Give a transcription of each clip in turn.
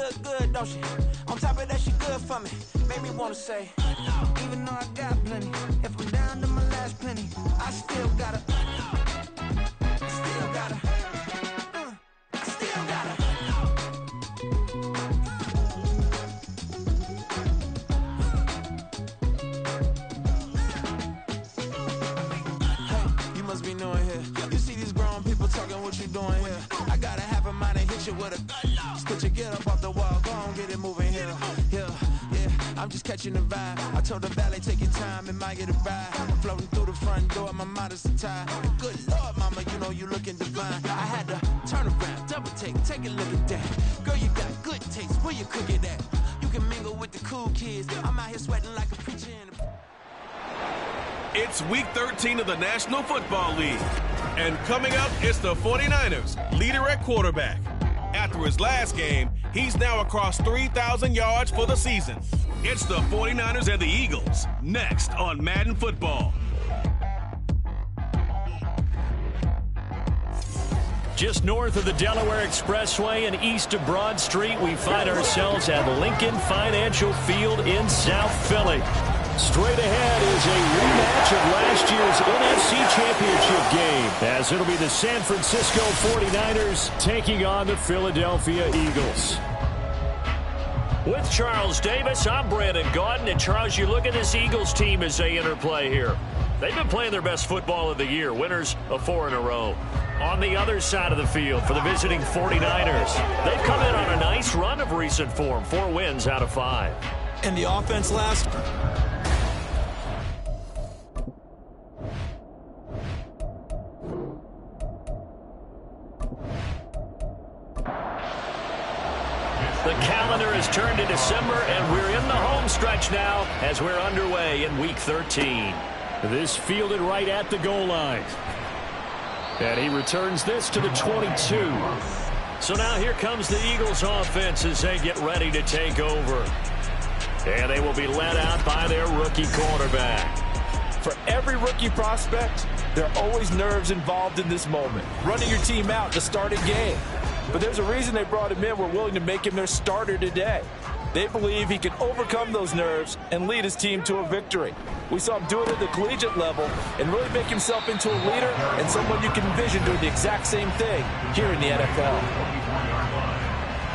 look good, don't she? On top of that, she good for me. Made me wanna say, even though I got plenty, if I'm down to my last penny, I still gotta, I still gotta. Talking what you doing here. I gotta have a mind to hit you with a split you, get up off the wall, go on, get it moving here. Yeah, I'm just catching the vibe. I told the valet, take your time, it might get a ride. Floating through the front door, my modest attire. Good Lord, mama, you know you looking divine. I had to turn around, double take a look at that. Girl, you got good taste, where you cook it at? You can mingle with the cool kids. I'm out here sweating like a preacher in a... It's week 13 of the National Football League. And coming up, it's the 49ers, leader at quarterback. After his last game, he's now across 3,000 yards for the season. It's the 49ers and the Eagles, next on Madden Football. Just north of the Delaware Expressway and east of Broad Street, we find ourselves at Lincoln Financial Field in South Philly. Straight ahead is a rematch of last year's NFC Championship game, as it'll be the San Francisco 49ers taking on the Philadelphia Eagles. With Charles Davis, I'm Brandon Gaudin. And Charles, you look at this Eagles team as they interplay here. They've been playing their best football of the year, winners of 4 in a row. On the other side of the field for the visiting 49ers, they've come in on a nice run of recent form, 4 wins out of 5. And the offense last... The calendar has turned to December, and we're in the home stretch now as we're underway in Week 13. This fielded right at the goal line. And he returns this to the 22. So now here comes the Eagles offense as they get ready to take over. And they will be led out by their rookie quarterback. For every rookie prospect, there are always nerves involved in this moment. Running your team out to start a game. But there's a reason they brought him in. We're willing to make him their starter today. They believe he can overcome those nerves and lead his team to a victory. We saw him do it at the collegiate level and really make himself into a leader and someone you can envision doing the exact same thing here in the NFL.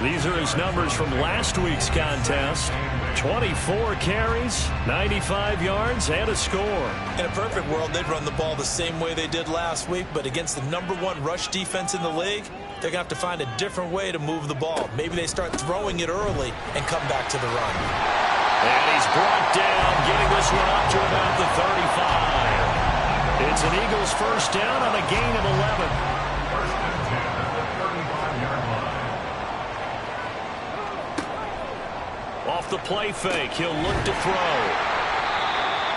These are his numbers from last week's contest. 24 carries, 95 yards, and a score. In a perfect world, they'd run the ball the same way they did last week, but against the #1 rush defense in the league, they're going to have to find a different way to move the ball. Maybe they start throwing it early and come back to the run. And he's brought down, getting this one up to about the 35. It's an Eagles first down on a gain of 11. Off the play fake, he'll look to throw.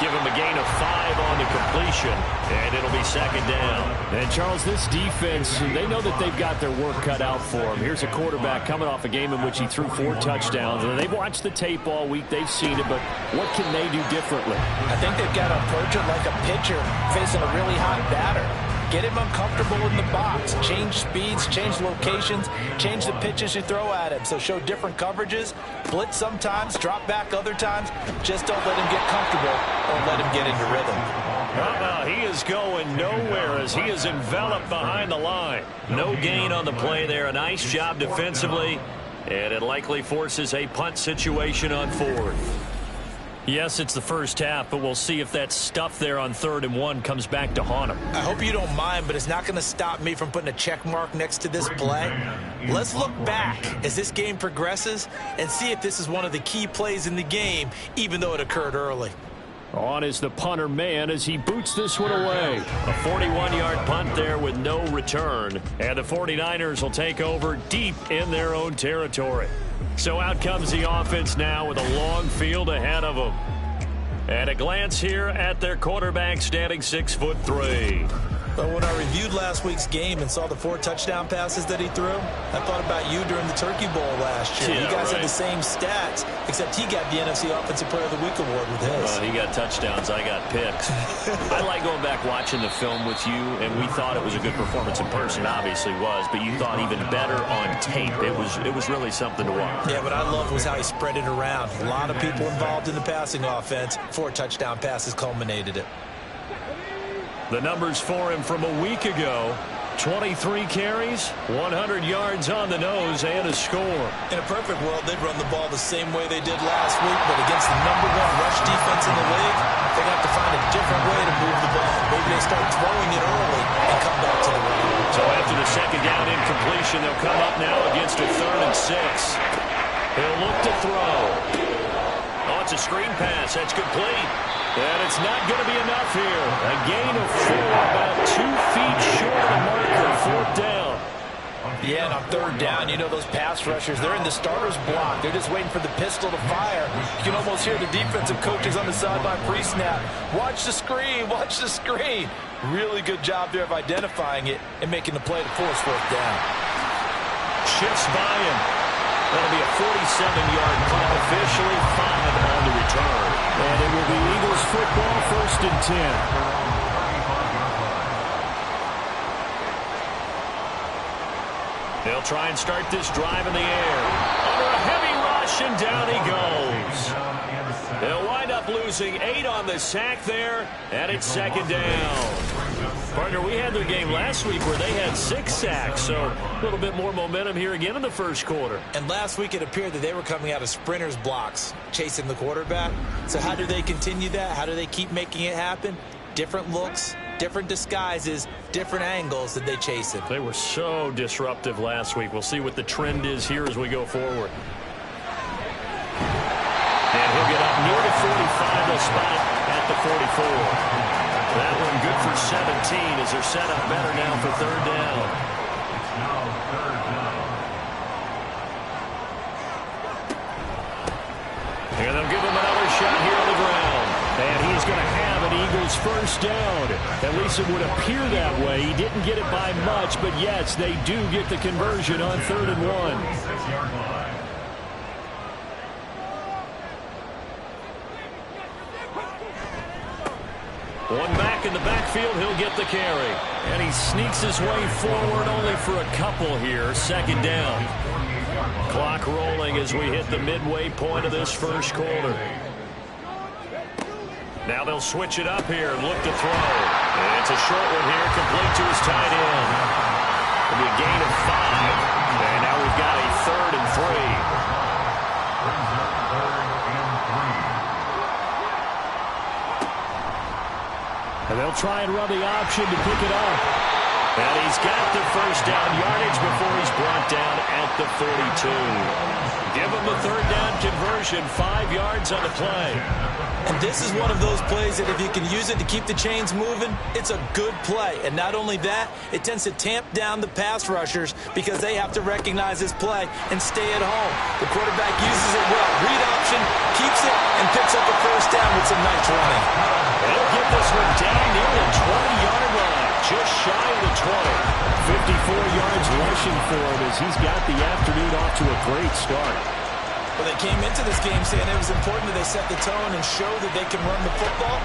Give him a gain of 5 on the completion, and it'll be second down. And, Charles, this defense, they know that they've got their work cut out for them. Here's a quarterback coming off a game in which he threw 4 touchdowns. And they've watched the tape all week. They've seen it, but what can they do differently? I think they've got to approach it like a pitcher facing a really hot batter. Get him uncomfortable in the box. Change speeds, change locations, change the pitches you throw at him. So show different coverages, blitz sometimes, drop back other times. Just don't let him get comfortable or let him get into rhythm. He is going nowhere as he is enveloped behind the line. No gain on the play there. A nice job defensively, and it likely forces a punt situation on 4th. Yes, it's the first half, but we'll see if that stuff there on 3rd and 1 comes back to haunt him. I hope you don't mind, but it's not going to stop me from putting a check mark next to this play. Let's look back as this game progresses and see if this is one of the key plays in the game, even though it occurred early. On is the punter man as he boots this one away. A 41-yard punt there with no return. And the 49ers will take over deep in their own territory. So out comes the offense now with a long field ahead of them. And a glance here at their quarterback standing 6'3". But when I reviewed last week's game and saw the 4 touchdown passes that he threw, I thought about you during the Turkey Bowl last year. Yeah, you guys right. had the same stats, except he got the NFC Offensive Player of the Week award with his. He got touchdowns. I got picks. I like going back watching the film with you, and we thought it was a good performance in person. Obviously was, but you thought even better on tape. It was really something to watch. Yeah, what I loved was how he spread it around. A lot of people involved in the passing offense. 4 touchdown passes culminated it. The numbers for him from a week ago: 23 carries, 100 yards on the nose, and a score. In a perfect world, they'd run the ball the same way they did last week, but against the #1 rush defense in the league, they're going to have to find a different way to move the ball. Maybe they start throwing it early and come back to the run. So after the second down incompletion, they'll come up now against a 3rd and 6. He'll look to throw. Oh, it's a screen pass. That's complete. And it's not going to be enough here. A gain of 4, about 2 feet short of the marker. 4th down. Yeah, and on 3rd down, you know those pass rushers, they're in the starter's block. They're just waiting for the pistol to fire. You can almost hear the defensive coaches on the sideline pre-snap. Watch the screen, watch the screen. Really good job there of identifying it and making the play to force 4th down. Shifts by him. That'll be a 47-yard punt, officially 5 on the return. And it will be Eagles football, 1st and 10. They'll try and start this drive in the air. Under a heavy rush, and down he goes. They'll wind up losing 8 on the sack there, and it's 2nd down. Partner, we had their game last week where they had 6 sacks, so a little bit more momentum here again in the first quarter. And last week it appeared that they were coming out of sprinters blocks, chasing the quarterback. So how do they continue that? How do they keep making it happen? Different looks, different disguises, different angles that they chase him. They were so disruptive last week. We'll see what the trend is here as we go forward. And he'll get up near the 45. They'll spot it at the 44. That one good for 17 as they're set up better now for 3rd down. And they'll give him another shot here on the ground. And he's going to have an Eagles 1st down. At least it would appear that way. He didn't get it by much, but yes, they do get the conversion on 3rd and 1. One back in the backfield, he'll get the carry. And he sneaks his way forward only for a couple here. 2nd down. Clock rolling as we hit the midway point of this first quarter. Now they'll switch it up here and look to throw. And it's a short one here, complete to his tight end. It'll be a gain of 5. And now we've got a 3rd and 3. And they'll try and run the option to pick it up. And he's got the 1st down yardage before he's brought down at the 42. Give him the 3rd down conversion, 5 yards on the play. And this is one of those plays that if you can use it to keep the chains moving, it's a good play. And not only that, it tends to tamp down the pass rushers because they have to recognize this play and stay at home. The quarterback uses it well. Read option, keeps it, and picks up a 1st down with some nice running. They'll get this one down near the 20-yard line, just shy of the 20. 54 yards rushing for him as he's got the afternoon off to a great start. Well, they came into this game saying it was important that they set the tone and show that they can run the football.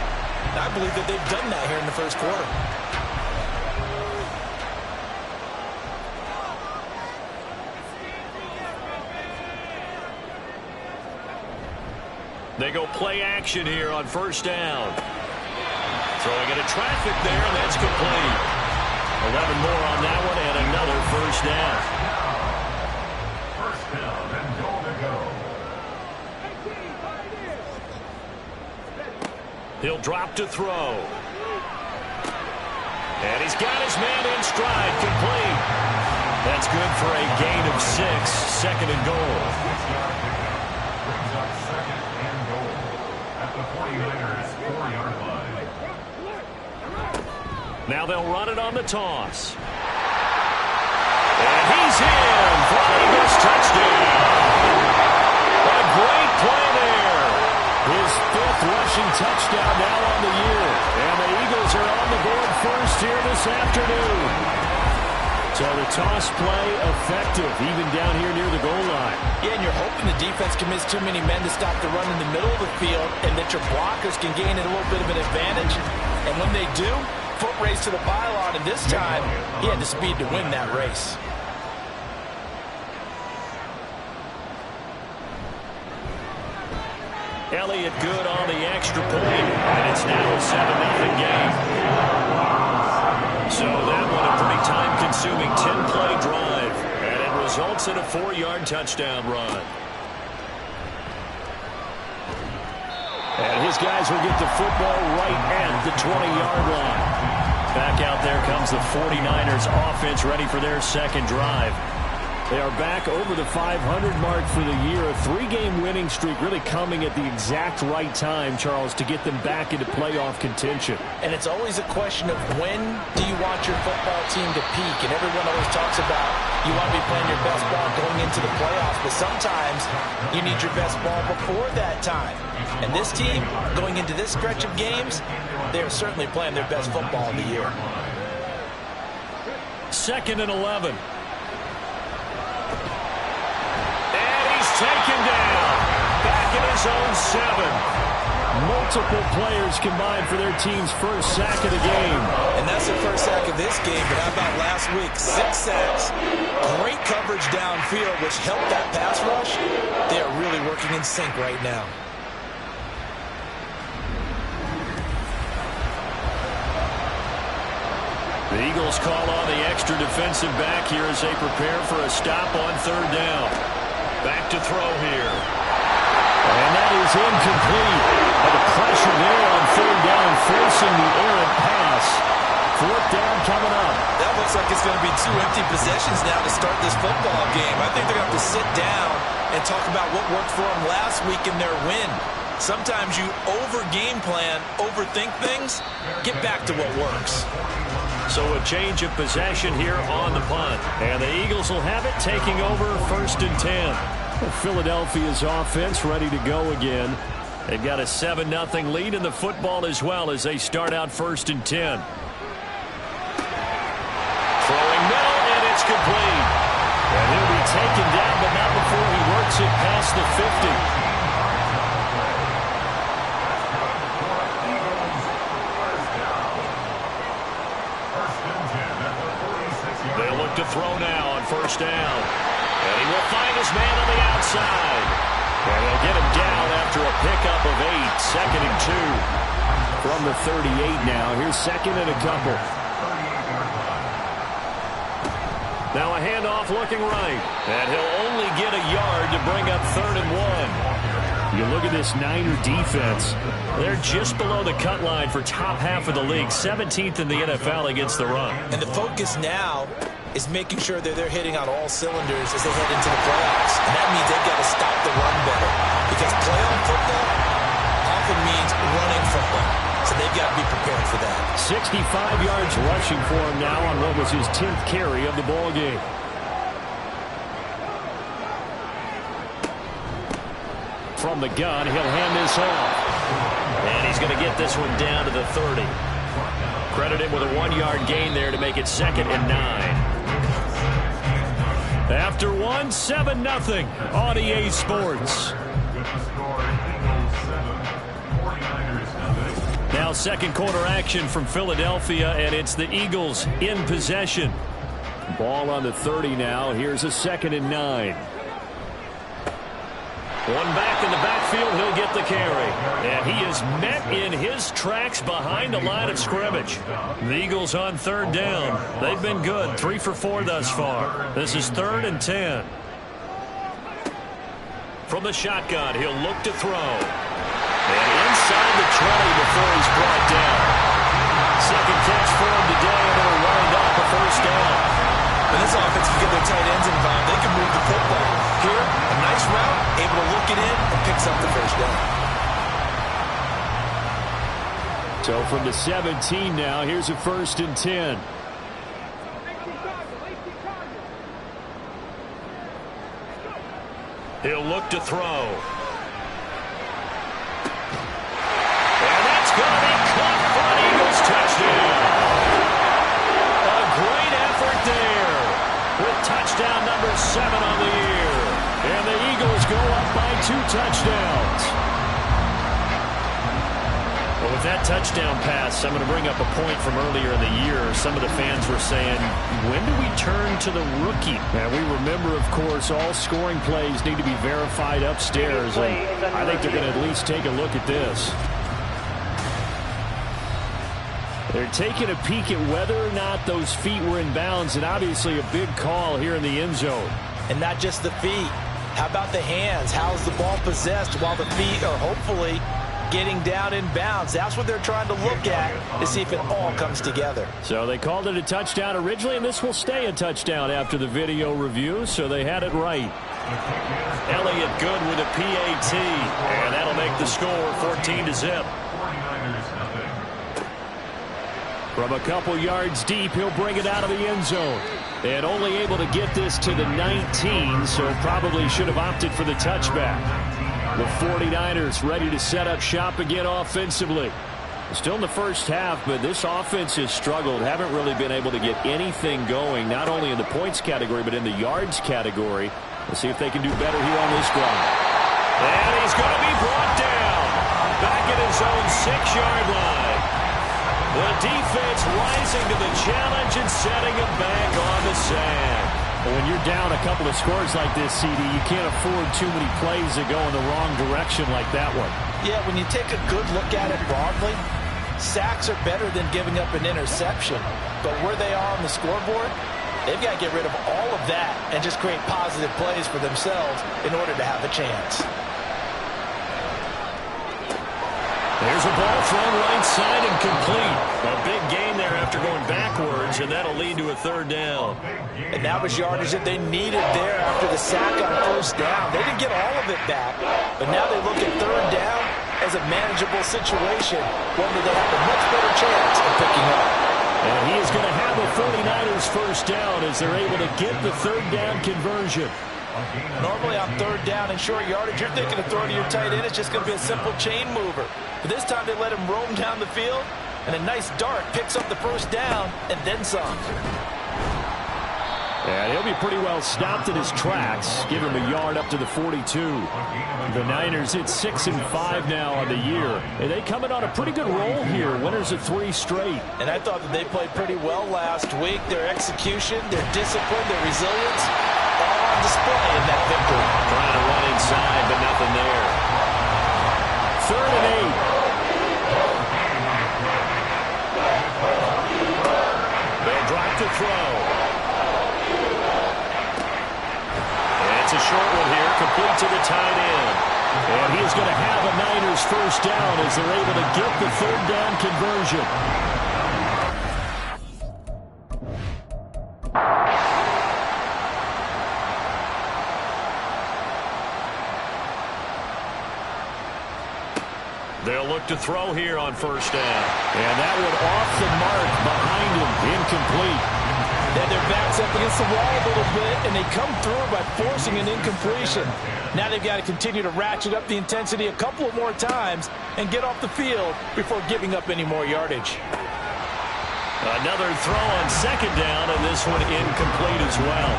And I believe that they've done that here in the first quarter. They go play action here on 1st down. Throwing into traffic there, and that's complete. 11 more on that one, and another 1st down. He'll drop to throw. And he's got his man in stride, complete. That's good for a gain of 6, 2nd and goal. Now they'll run it on the toss. And he's in for an Eagles touchdown. A great play there. His 5th rushing touchdown now on the year. And the Eagles are on the board 1st used here this afternoon. So the toss play effective, even down here near the goal line. Yeah, and you're hoping the defense commits too many men to stop the run in the middle of the field and that your blockers can gain a little bit of an advantage. And when they do, foot race to the pylon, and this time he had the speed to win that race. Elliott good on the extra point, and it's now a 7-0 game. So that one a pretty time-consuming 10-play drive, and it results in a 4-yard touchdown run. And his guys will get the football right at the 20-yard line. Back out there comes the 49ers offense ready for their second drive. They are back over the 500 mark for the year. A 3-game winning streak really coming at the exact right time, Charles, to get them back into playoff contention. And it's always a question of when do you want your football team to peak? And everyone always talks about you want to be playing your best ball going into the playoffs, but sometimes you need your best ball before that time. And this team, going into this stretch of games, they're certainly playing their best football of the year. 2nd and 11. Taken down, back in his own 7. Multiple players combined for their team's first sack of the game. And that's the first sack of this game, but how about last week? 6 sacks, great coverage downfield, which helped that pass rush. They are really working in sync right now. The Eagles call on the extra defensive back here as they prepare for a stop on 3rd down. Back to throw here. And that is incomplete. The pressure there on 3rd down, forcing the errant pass. 4th down coming up. That looks like it's going to be 2 empty possessions now to start this football game. I think they're going to have to sit down and talk about what worked for them last week in their win. Sometimes you over-game plan, overthink things. Get back to what works. So a change of possession here on the punt. And the Eagles will have it, taking over 1st and 10. Philadelphia's offense ready to go again. They've got a 7-0 lead in the football as well as they start out 1st and 10. Throwing middle, and it's complete. And he'll be taken down, but not before he works it past the 50. To throw now on 1st down. And he will find his man on the outside. And they'll get him down after a pickup of 8. 2nd and 2. From the 38 now. Here's 2nd and a couple. Now a handoff looking right. And he'll only get a yard to bring up 3rd and 1. You look at this Niner defense. They're just below the cut line for top half of the league. 17th in the NFL against the run. And the focus now is making sure that they're hitting on all cylinders as they head into the playoffs. And that means they've got to stop the run better. Because playoff football often means running football. So they've got to be prepared for that. 65 yards rushing for him now on what was his 10th carry of the ball game. From the gun, he'll hand this off. And he's going to get this one down to the 30. Credit him with a 1-yard gain there to make it 2nd and 9. After 7-0 on EA Sports. Now 2nd quarter action from Philadelphia, and it's the Eagles in possession. Ball on the 30 now. Here's a 2nd and 9. One back in the backfield, he'll get the carry. And he is met in his tracks behind the line of scrimmage. The Eagles on 3rd down. They've been good, 3 for 4 thus far. This is 3rd and 10. From the shotgun, he'll look to throw. And inside the 20 before he's brought down. 2nd catch for him today, and it'll wind up a 1st down. When this offense can get their tight ends involved, they can move the football. Here, a nice route, able to look it in, and picks up the 1st down. So from the 17 now, here's a 1st and 10. He'll look to throw. And that's going to be caught for an Eagles touchdown. go up by 2 touchdowns. Well, with that touchdown pass, I'm going to bring up a point from earlier in the year. Some of the fans were saying, when do we turn to the rookie? And we remember, of course, all scoring plays need to be verified upstairs. And I think they're going to at least take a look at this. They're taking a peek at whether or not those feet were in bounds, and obviously a big call here in the end zone. And not just the feet. How about the hands? How's the ball possessed while the feet are hopefully getting down in bounds? That's what they're trying to look at to see if it all comes together. So they called it a touchdown originally, and this will stay a touchdown after the video review, so they had it right. Elliott good with a PAT, and that'll make the score 14-0. From a couple yards deep, he'll bring it out of the end zone. And only able to get this to the 19, so probably should have opted for the touchback. The 49ers ready to set up shop again offensively. Still in the first half, but this offense has struggled. Haven't really been able to get anything going, not only in the points category, but in the yards category. We'll see if they can do better here on this drive. And he's going to be brought down. Back at his own 6-yard line. The defense rising to the challenge and setting him back on the sand. When you're down a couple of scores like this, CD, you can't afford too many plays that go in the wrong direction like that one. Yeah, when you take a good look at it broadly, sacks are better than giving up an interception. But where they are on the scoreboard, they've got to get rid of all of that and just create positive plays for themselves in order to have a chance. There's a ball thrown right side and complete. A big gain there after going backwards, and that'll lead to a 3rd down. And that was yardage that they needed there after the sack on 1st down. They didn't get all of it back, but now they look at 3rd down as a manageable situation, one that they have a much better chance of picking up. And he is going to have a 49ers 1st down as they're able to get the 3rd down conversion. Normally on 3rd down and short yardage, you're thinking of throwing to your tight end. It's just going to be a simple chain mover. But this time they let him roam down the field, and a nice dart picks up the 1st down and then some. And he'll be pretty well stopped in his tracks. Give him a yard up to the 42. The Niners hit 6-5 now on the year. And they come in on a pretty good roll here. Winners of 3 straight. And I thought that they played pretty well last week. Their execution, their discipline, their resilience, all on display in that victory. Trying to run inside, but nothing there. 3rd and 8. They'll drop to throw. It's a short one here, complete to the tight end. And he is going to have a Niners 1st down as they're able to get the 3rd down conversion. They'll look to throw here on 1st down. And that one off the mark behind him, incomplete. And their back's up against the wall a little bit, and they come through by forcing an incompletion. Now they've got to continue to ratchet up the intensity a couple of more times and get off the field before giving up any more yardage. Another throw on 2nd down, and this one incomplete as well.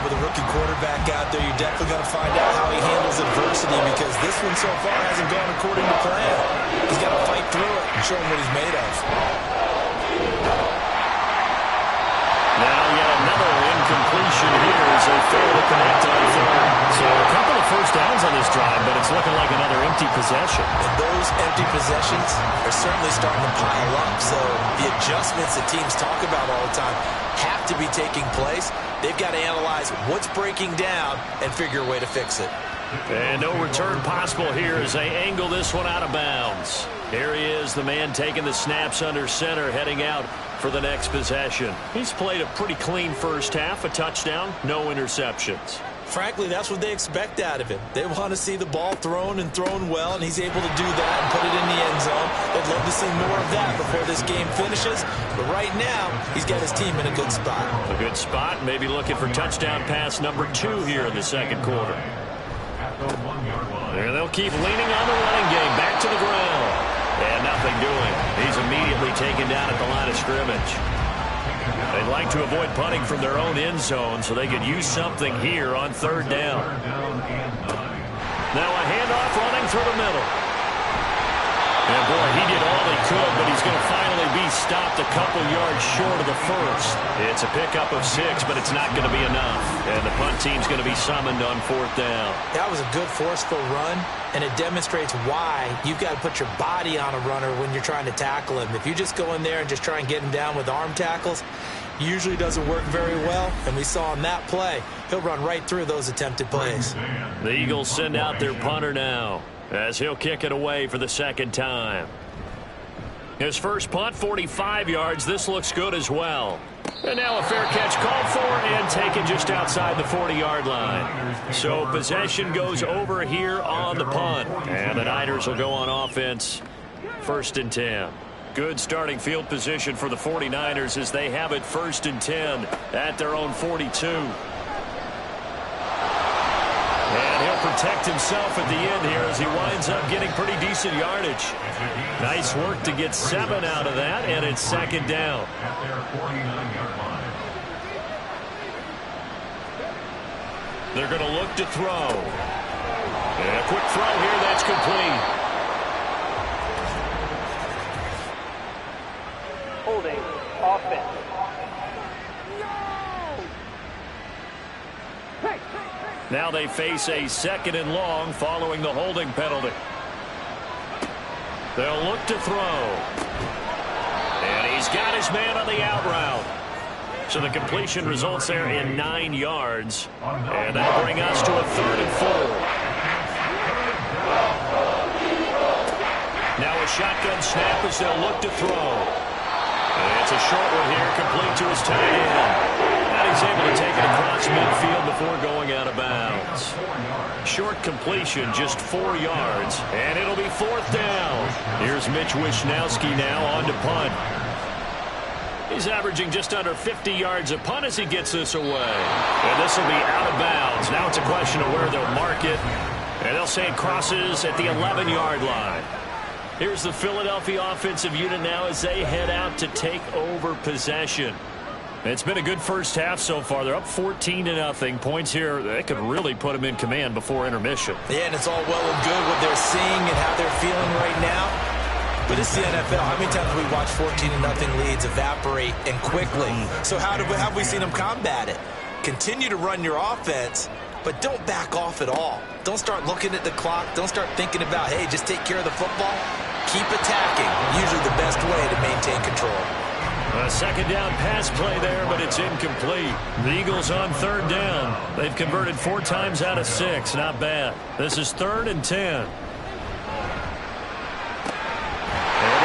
With a rookie quarterback out there, you're definitely going to find out how he handles adversity, because this one so far hasn't gone according to plan. He's got to fight through it and show him what he's made of. Now yet another incompletion here as they fail to connect on 3rd. So a couple of 1st downs on this drive, but it's looking like another empty possession. And those empty possessions are certainly starting to pile up. So the adjustments that teams talk about all the time have to be taking place. They've got to analyze what's breaking down and figure a way to fix it. And no return possible here as they angle this one out of bounds. Here he is, the man taking the snaps under center, heading out for the next possession. He's played a pretty clean 1st half, a touchdown, no interceptions. Frankly, that's what they expect out of him. They want to see the ball thrown and thrown well, and he's able to do that and put it in the end zone. They'd love to see more of that before this game finishes. But right now, he's got his team in a good spot. A good spot, maybe looking for touchdown pass number 2 here in the 2nd quarter. There they'll keep leaning on the running game, back to the ground. And nothing doing. He's immediately taken down at the line of scrimmage. They'd like to avoid punting from their own end zone so they could use something here on 3rd down. Now a handoff running through the middle. And boy, he did all he could, but he's going to finally be stopped a couple yards short of the first. It's a pickup of 6, but it's not going to be enough. And the punt team's going to be summoned on 4th down. That was a good forceful run, and it demonstrates why you've got to put your body on a runner when you're trying to tackle him. If you just go in there and just try and get him down with arm tackles, usually doesn't work very well, and we saw on that play, he'll run right through those attempted plays. The Eagles send out their punter now, as he'll kick it away for the 2nd time. His first punt, 45 yards. This looks good as well. And now a fair catch called for and taken just outside the 40-yard line. So possession goes over here on the punt. And the Niners will go on offense, 1st and 10. Good starting field position for the 49ers as they have it 1st and 10 at their own 42. And he'll protect himself at the end here as he winds up getting pretty decent yardage. Nice work to get 7 out of that, and it's 2nd down. They're going to look to throw. And a quick throw here, that's complete. Holding offense. Now they face a 2nd and long following the holding penalty. They'll look to throw. And he's got his man on the out route. So the completion results there in 9 yards. And that'll bring us to a 3rd and 4. Now a shotgun snap as they'll look to throw. And it's a short one here, complete to his tight end. And he's able to take it across midfield before going out of bounds. Short completion, just 4 yards. And it'll be 4th down. Here's Mitch Wishnowski now on to punt. He's averaging just under 50 yards a punt as he gets this away. And this will be out of bounds. Now it's a question of where they'll mark it. And they'll say it crosses at the 11-yard line. Here's the Philadelphia offensive unit now as they head out to take over possession. It's been a good first half so far. They're up 14-0. Points here, that could really put them in command before intermission. Yeah, and it's all well and good what they're seeing and how they're feeling right now. But it's the NFL. How many times have we watched 14-0 leads evaporate and quickly? So how have we seen them combat it? Continue to run your offense, but don't back off at all. Don't start looking at the clock. Don't start thinking about, hey, just take care of the football. Keep attacking. Usually the best way to maintain control. A 2nd down pass play there, but it's incomplete. The Eagles on 3rd down. They've converted 4 times out of 6. Not bad. This is 3rd and 10. Able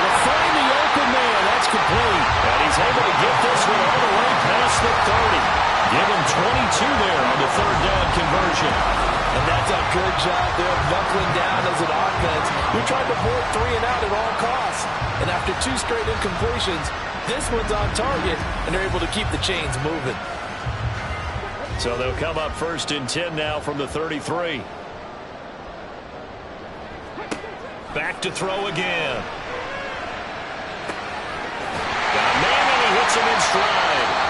to find the open man. That's complete. And he's able to get this one all the way past the 30. Give him 22 there on the 3rd down conversion. And that's a good job there, buckling down as an offense. You're trying to avoid 3 and out at all costs. And after 2 straight incompletions, this one's on target, and they're able to keep the chains moving. So they'll come up 1st and 10 now from the 33. Back to throw again. Got a man, and he hits him in stride.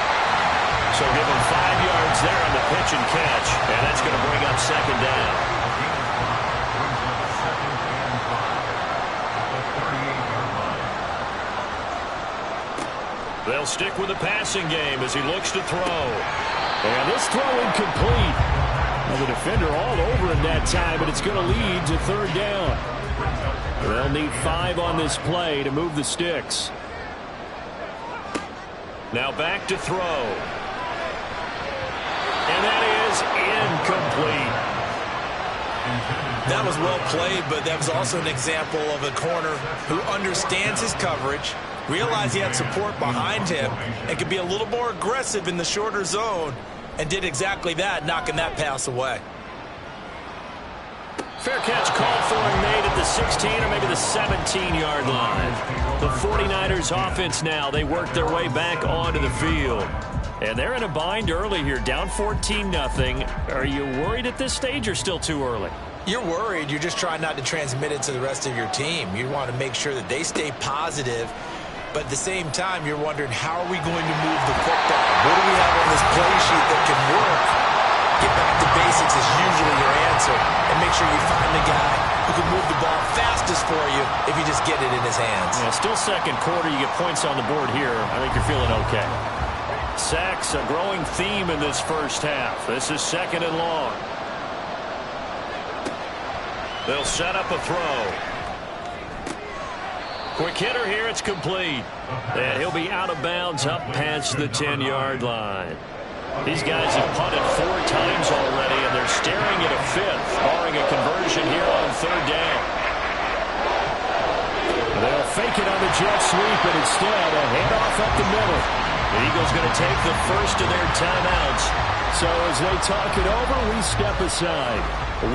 So give him 5 yards there on the pitch and catch, and that's going to bring up 2nd down. They'll stick with the passing game as he looks to throw. And this throw incomplete. Well, the defender all over him that time, but it's going to lead to 3rd down. They'll need 5 on this play to move the sticks. Now back to throw. And that is incomplete. That was well played, but that was also an example of a corner who understands his coverage, realized he had support behind him, and could be a little more aggressive in the shorter zone, and did exactly that, knocking that pass away. Fair catch called for and made at the 16 or maybe the 17-yard line. The 49ers offense now, they work their way back onto the field. And they're in a bind early here, down 14-0. Are you worried at this stage or still too early? You're worried. You're just trying not to transmit it to the rest of your team. You want to make sure that they stay positive, but at the same time, you're wondering, how are we going to move the football? What do we have on this play sheet that can work? Get back to basics is usually your answer, and make sure you find justice for you if you just get it in his hands. Yeah, still second quarter. You get points on the board here. I think you're feeling okay. Sacks, a growing theme in this first half. This is second and long. They'll set up a throw. Quick hitter here. It's complete. And he'll be out of bounds up past the 10-yard line. These guys have punted 4 times already, and they're staring at a 5th, barring a conversion here on 3rd down. They'll fake it on the jet sweep, and instead a handoff up the middle. The Eagles going to take the first of their timeouts. So as they talk it over, we step aside.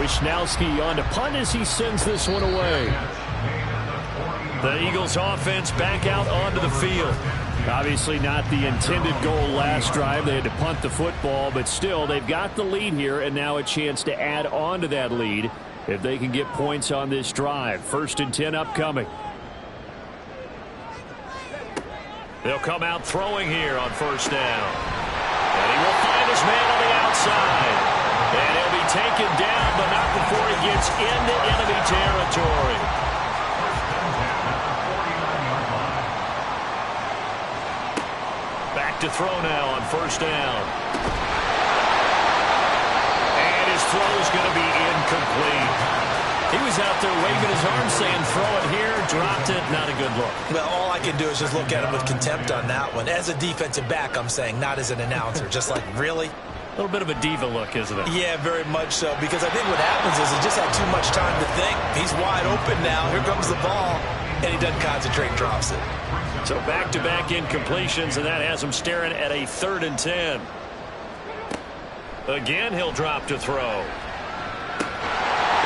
Wisnowski on to punt as he sends this one away. The Eagles offense back out onto the field. Obviously not the intended goal last drive. They had to punt the football, but still they've got the lead here and now a chance to add on to that lead if they can get points on this drive. 1st and 10 upcoming. They'll come out throwing here on 1st down. And he will find his man on the outside. And he'll be taken down, but not before he gets into enemy territory. Back to throw now on 1st down. And his throw is going to be incomplete. He was out there waving his arm saying throw it here, dropped it, not a good look. Well, all I can do is just look at him with contempt on that one. As a defensive back, I'm saying, not as an announcer. Just like, really? A little bit of a diva look, isn't it? Yeah, very much so, because I think what happens is he just had too much time to think. He's wide open now. Here comes the ball, and he doesn't concentrate, drops it. So back-to-back incompletions, and that has him staring at a 3rd and 10. Again, he'll drop to throw.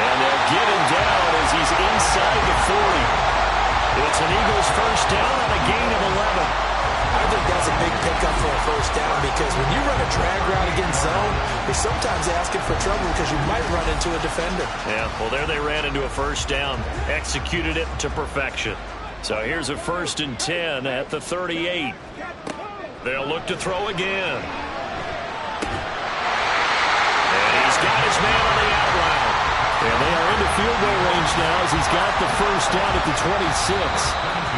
And they'll get him down as he's inside the 40. It's an Eagles 1st down on a gain of 11. I think that's a big pickup for a 1st down because when you run a drag route against zone, you're sometimes asking for trouble because you might run into a defender. Yeah, well, there they ran into a 1st down. Executed it to perfection. So here's a 1st and 10 at the 38. They'll look to throw again. And he's got his man on the out route. And they are into field goal range now as he's got the 1st down at the 26.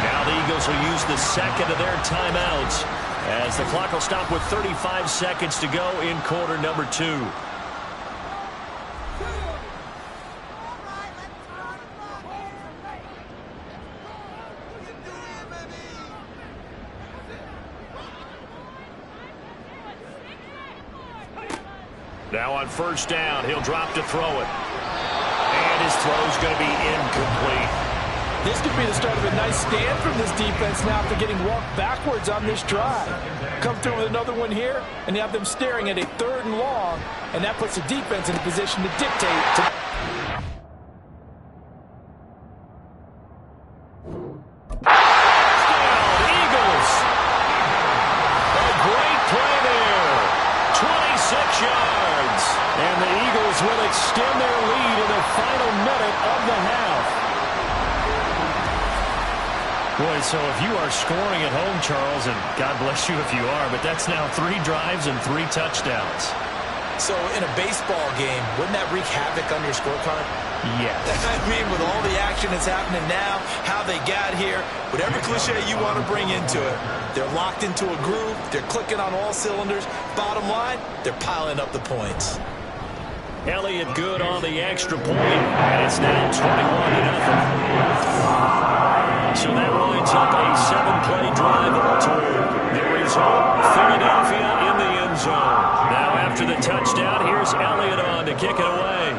Now the Eagles will use the 2nd of their timeouts as the clock will stop with 35 seconds to go in quarter number 2. Now on 1st down, he'll drop to throw it. And his throw's going to be incomplete. This could be the start of a nice stand from this defense now after getting walked backwards on this drive. Come through with another one here, and you have them staring at a 3rd and long, and that puts the defense in a position to dictate. Eagles. A great play there. 26 yards. And the Eagles will extend their lead in the final minute of the half. Boy, so if you are scoring at home, Charles, and God bless you if you are, but that's now 3 drives and 3 touchdowns. So in a baseball game, wouldn't that wreak havoc on your scorecard? Yes. I mean, with all the action that's happening now, how they got here, whatever cliche you want to bring into it, they're locked into a groove, they're clicking on all cylinders. Bottom line, they're piling up the points. Elliott good on the extra point, and it's now 21-0. So that really took a 7-play drive all told. The result, Philadelphia in the end zone. Now after the touchdown, here's Elliott on to kick it away.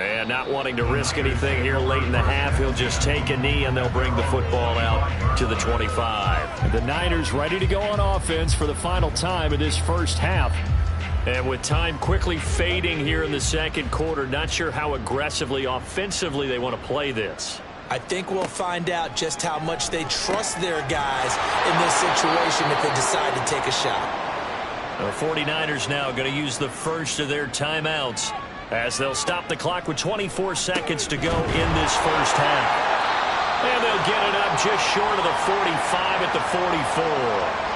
And not wanting to risk anything here late in the half, he'll just take a knee and they'll bring the football out to the 25. The Niners ready to go on offense for the final time in this first half. And with time quickly fading here in the second quarter, not sure how aggressively, offensively they want to play this. I think we'll find out just how much they trust their guys in this situation if they decide to take a shot. The 49ers now going to use the first of their timeouts as they'll stop the clock with 24 seconds to go in this first half. And they'll get it up just short of the 45 at the 44.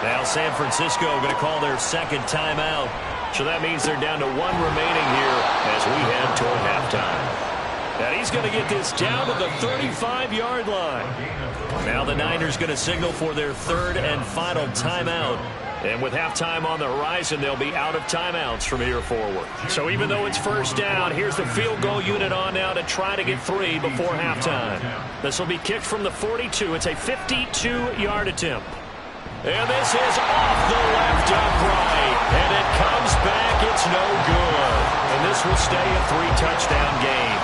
Now San Francisco going to call their second timeout. So that means they're down to 1 remaining here as we head toward halftime. time. And he's going to get this down to the 35-yard line. Now the Niners going to signal for their third and final timeout. And with halftime on the horizon, they'll be out of timeouts from here forward. So even though it's first down, here's the field goal unit on now to try to get 3 before halftime. This will be kicked from the 42. It's a 52-yard attempt. And this is off the left upright. And it comes back. It's no good. And this will stay a 3-touchdown game.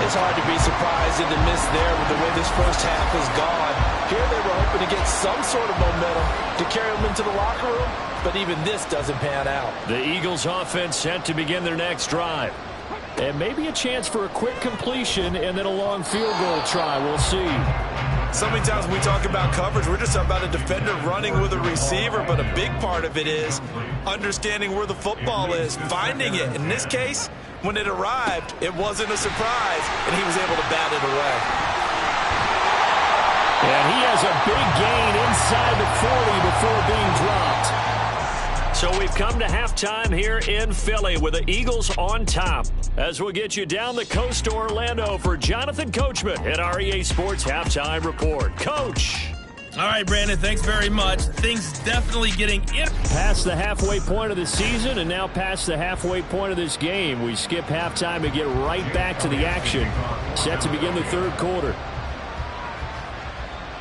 It's hard to be surprised in the miss there with the way this first half has gone. Here they were hoping to get some sort of momentum to carry them into the locker room, but even this doesn't pan out. The Eagles offense set to begin their next drive. And maybe a chance for a quick completion and then a long field goal try. We'll see. So many times when we talk about coverage, we're just about a defender running with a receiver, but a big part of it is understanding where the football is, finding it. In this case, when it arrived, it wasn't a surprise, and he was able to bat it away. And he has a big gain inside the 40 before being dropped. So we've come to halftime here in Philly with the Eagles on top. As we'll get you down the coast to Orlando for Jonathan Coachman at our EA Sports Halftime Report. Coach. All right, Brandon, thanks very much. Things definitely getting in. Past the halfway point of the season and now past the halfway point of this game. We skip halftime and get right back to the action. Set to begin the third quarter.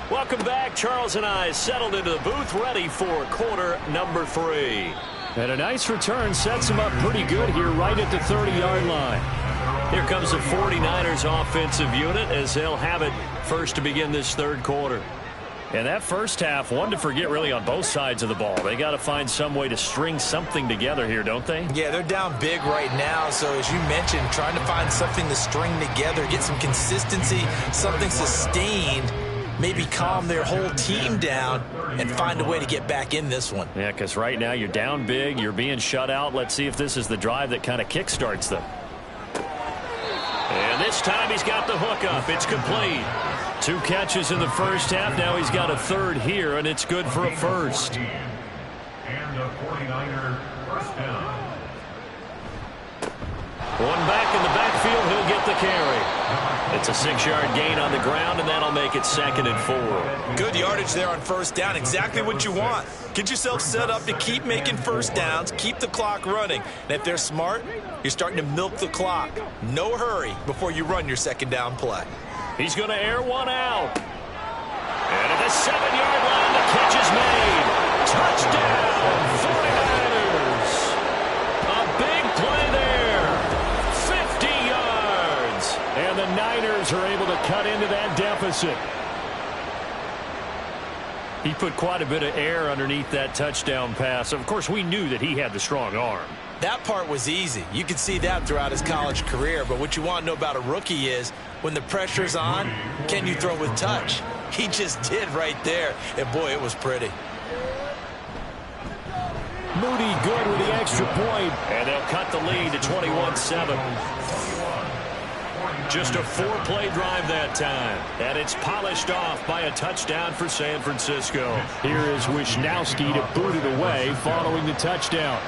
Welcome back. Charles and I settled into the booth ready for quarter number 3. And a nice return sets him up pretty good here right at the 30-yard line. Here comes the 49ers offensive unit as they'll have it first to begin this third quarter. And that first half, one to forget really on both sides of the ball. They got to find some way to string something together here, don't they? Yeah, they're down big right now. So as you mentioned, trying to find something to string together, get some consistency, something sustained, maybe calm their whole team down and find a way to get back in this one. Yeah, because right now you're down big, you're being shut out. Let's see if this is the drive that kind of kickstarts them. And this time he's got the hook up. It's complete. 2 catches in the first half. Now he's got a third here, and it's good for a first. And the 49er first down. One back in the backfield. He'll get the carry. It's a 6-yard gain on the ground, and that'll make it 2nd and 4. Good yardage there on first down. Exactly what you want. Get yourself set up to keep making first downs, keep the clock running. And if they're smart, you're starting to milk the clock. No hurry before you run your second down play. He's going to air one out. And at the 7-yard line, the catch is made. Touchdown, 49ers. A big play there. 50 yards. And the Niners are able to cut into that deficit. He put quite a bit of air underneath that touchdown pass. Of course, we knew that he had the strong arm. That part was easy. You could see that throughout his college career. But what you want to know about a rookie is when the pressure's on, can you throw with touch? He just did right there. And, boy, it was pretty. Moody good with the extra point. And they'll cut the lead to 21-7. Just a 4-play drive that time. And it's polished off by a touchdown for San Francisco. Here is Wisnowski to boot it away following the touchdown.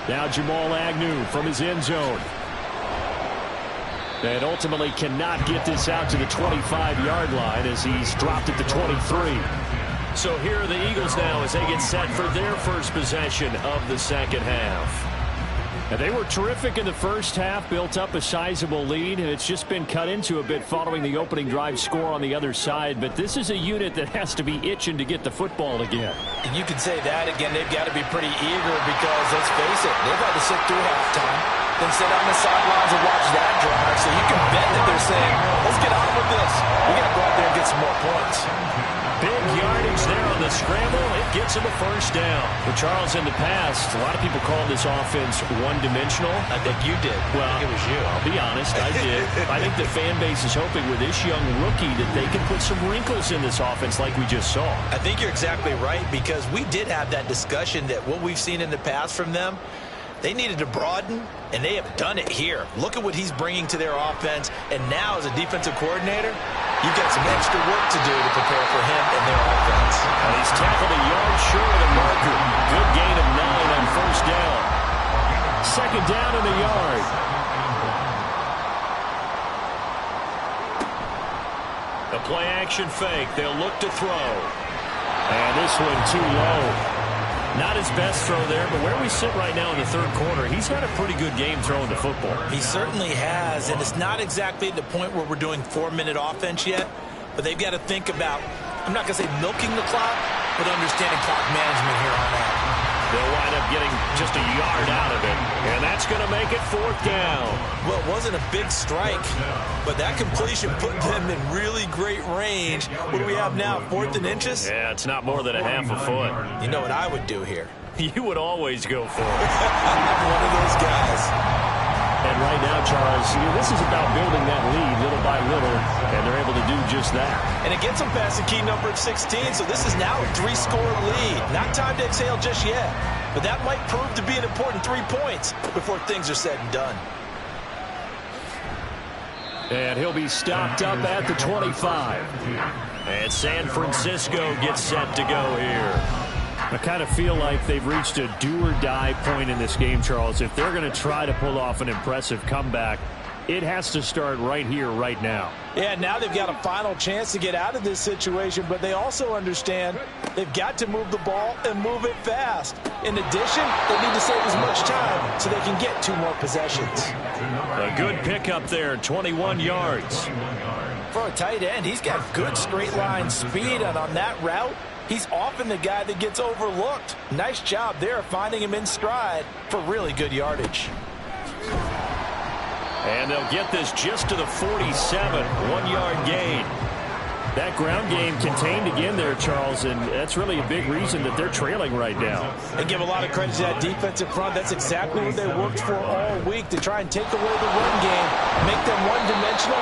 Now Jamal Agnew from his end zone. And ultimately cannot get this out to the 25-yard line as he's dropped at the 23. So here are the Eagles now as they get set for their first possession of the second half. And they were terrific in the first half, built up a sizable lead, and it's just been cut into a bit following the opening drive score on the other side. But this is a unit that has to be itching to get the football again. And you can say that again. They've got to be pretty eager because, let's face it, they've had to sit through halftime, then sit on the sidelines and watch that drive. So you can bet that they're saying, let's get on with this. We got to go out there and get some more points. Big yardage there on the scramble. It gets him a first down. Well, Charles, in the past, a lot of people call this offense one-dimensional. I think you did. Well, I think it was you. I'll be honest, I did. I think the fan base is hoping with this young rookie that they can put some wrinkles in this offense like we just saw. I think you're exactly right because we did have that discussion that what we've seen in the past from them, they needed to broaden, and they have done it here. Look at what he's bringing to their offense, and now as a defensive coordinator, you've got some extra work to do to prepare for him and their offense. And he's tackled a yard short of the marker. Good gain of 9 on first down. 2nd second down and a yard. A play-action fake. They'll look to throw. And this one too low. Not his best throw there, but where we sit right now in the third quarter, he's had a pretty good game throwing the football. He certainly has, and it's not exactly at the point where we're doing 4-minute offense yet, but they've got to think about, I'm not going to say milking the clock, but understanding clock management here on out. They'll wind up getting just a yard out of it, and that's going to make it fourth down. Well, it wasn't a big strike, but that completion put them in really great range. What do we have now, 4th and inches? Yeah, it's not more than a half a foot. You know what I would do here? You would always go for it. I'm one of those guys. And right now, Charles, this is about building that lead little by little, and they're able to do just that. And it gets them past the key number of 16, so this is now a 3-score lead. Not time to exhale just yet, but that might prove to be an important 3 points before things are said and done. And he'll be stopped up at the 25. And San Francisco gets set to go here. I kind of feel like they've reached a do-or-die point in this game, Charles. If they're going to try to pull off an impressive comeback, it has to start right here, right now. Yeah, now they've got a final chance to get out of this situation, but they also understand they've got to move the ball and move it fast. In addition, they need to save as much time so they can get 2 more possessions. A good pickup there, 21 yards. For a tight end, he's got good straight-line speed, and on that route, he's often the guy that gets overlooked. Nice job there finding him in stride for really good yardage. And they'll get this just to the 47, 1-yard gain. That ground game contained again there, Charles, and that's really a big reason that they're trailing right now. And give a lot of credit to that defensive front. That's exactly what they worked for all week, to try and take away the run game, make them one-dimensional.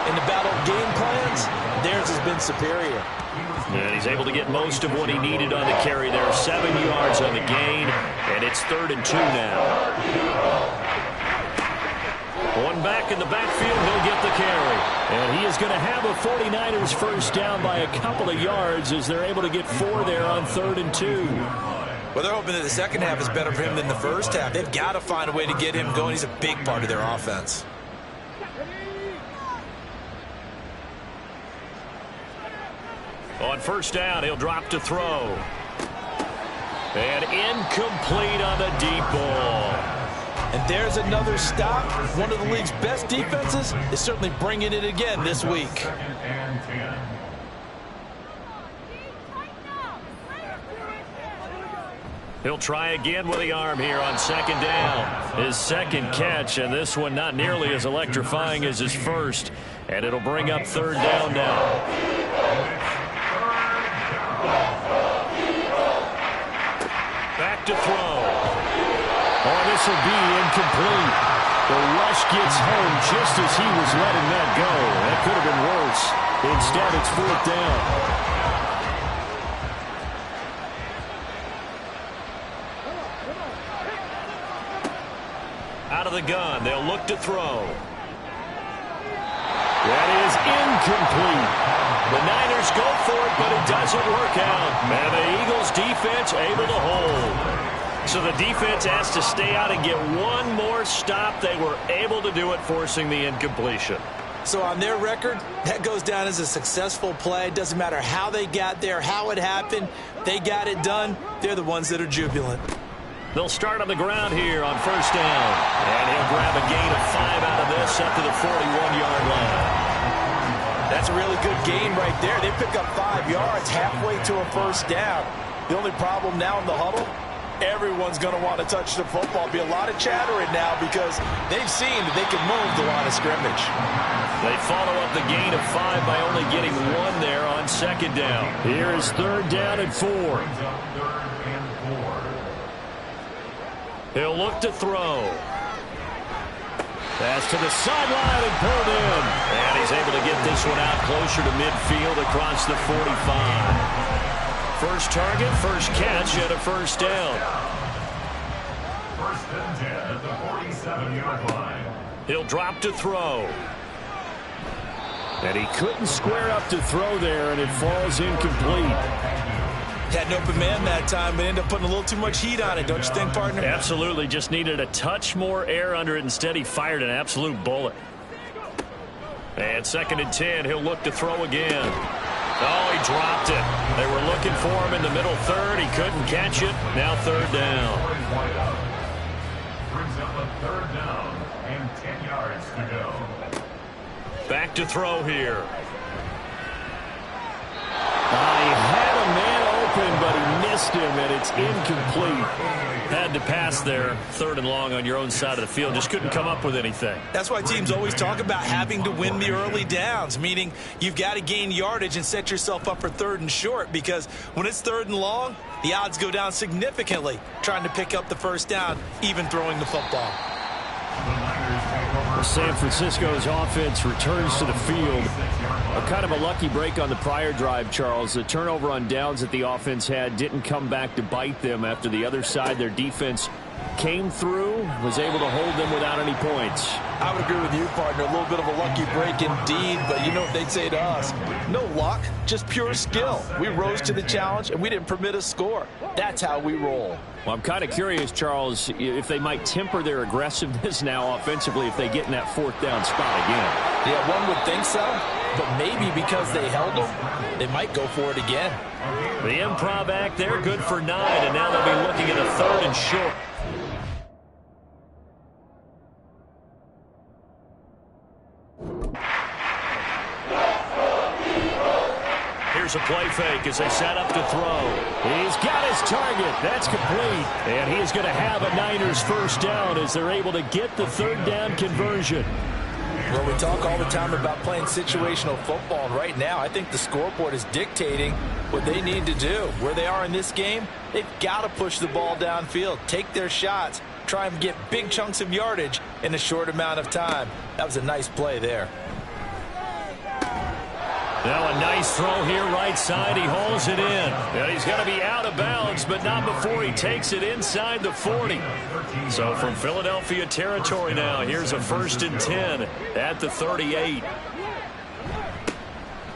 In the battle of game plans, theirs has been superior. And he's able to get most of what he needed on the carry there. 7 yards on the gain, and it's 3rd and 2 now. One back in the backfield, he'll get the carry. And he is going to have a 49ers first down by a couple of yards as they're able to get 4 there on 3rd and 2. Well, they're hoping that the second half is better for him than the first half. They've got to find a way to get him going. He's a big part of their offense. On first down, he'll drop to throw. And incomplete on the deep ball. And there's another stop. One of the league's best defenses is certainly bringing it again this week. He'll try again with the arm here on second down. His second catch, and this one not nearly as electrifying as his first. And it'll bring up 3rd down now. Back to throw. Oh, this will be incomplete. The rush gets home just as he was letting that go. That could have been worse. Instead, it's 4th down. Out of the gun, they'll look to throw. That is incomplete. The Niners go for it, but it doesn't work out. And the Eagles defense able to hold. So the defense has to stay out and get one more stop. They were able to do it, forcing the incompletion. So on their record, that goes down as a successful play. It doesn't matter how they got there, how it happened. They got it done. They're the ones that are jubilant. They'll start on the ground here on first down. And he'll grab a gain of 5 out of this up to the 41-yard line. That's a really good gain right there. They pick up 5 yards halfway to a first down. The only problem now in the huddle, everyone's going to want to touch the football. Be a lot of chattering now because they've seen that they can move the line of scrimmage. They follow up the gain of 5 by only getting 1 there on second down. Here is 3rd down and 4. He'll look to throw. Pass to the sideline and pulled in. And he's able to get this one out closer to midfield across the 45. First target, first catch, and a first down. 1st and 10 at the 47-yard line. He'll drop to throw. And he couldn't square up to throw there, and it falls incomplete. Had an open man that time, but ended up putting a little too much heat on it, don't you think, partner? Absolutely. Just needed a touch more air under it. Instead, he fired an absolute bullet. And 2nd and 10, he'll look to throw again. Oh, he dropped it. They were looking for him in the middle third. He couldn't catch it. Now 3rd down. Brings up a 3rd down and 10 yards to go. Back to throw here. He had a man open, but he missed him, and it's incomplete. Had to pass there, 3rd and long on your own side of the field. Just couldn't come up with anything. That's why teams always talk about having to win the early downs, meaning you've got to gain yardage and set yourself up for 3rd and short, because when it's 3rd and long, the odds go down significantly trying to pick up the 1st down, even throwing the football. San Francisco's offense returns to the field. A kind of a lucky break on the prior drive, Charles. The turnover on downs that the offense had didn't come back to bite them after the other side. Their defense came through, was able to hold them without any points. I would agree with you, partner. A little bit of a lucky break indeed, but you know what they'd say to us. No luck, just pure skill. We rose to the challenge, and we didn't permit a score. That's how we roll. Well, I'm kind of curious, Charles, if they might temper their aggressiveness now offensively if they get in that 4th down spot again. Yeah, one would think so, but maybe because they held them, they might go for it again. The improv act, they're good for 9, and now they'll be looking at a 3rd and short. Here's a play fake as they set up to throw. He's got his target. That's complete. And he's going to have a Niners 1st down as they're able to get the 3rd down conversion. Well, we talk all the time about playing situational football, and right now I think the scoreboard is dictating what they need to do. Where they are in this game, they've got to push the ball downfield, take their shots, try and get big chunks of yardage in a short amount of time. That was a nice play there. Now a nice throw here right side. He holds it in. And he's going to be out of bounds, but not before he takes it inside the 40. So from Philadelphia territory now, here's a 1st and 10 at the 38.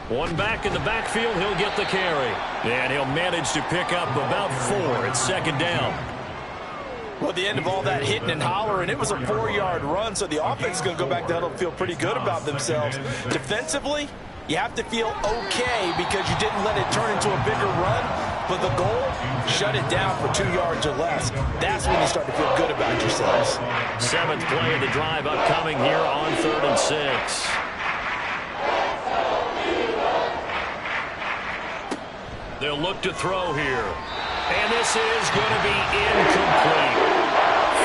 One back in the backfield. He'll get the carry. And he'll manage to pick up about 4 at 2nd down. Well, at the end of all that hitting and hollering, it was a 4-yard run, so the offense is going to go back to huddle and feel pretty good about themselves. Defensively, you have to feel okay because you didn't let it turn into a bigger run, but the goal, shut it down for 2 yards or less. That's when you start to feel good about yourselves. 7th play of the drive upcoming here on 3rd and 6. They'll look to throw here. And this is going to be incomplete.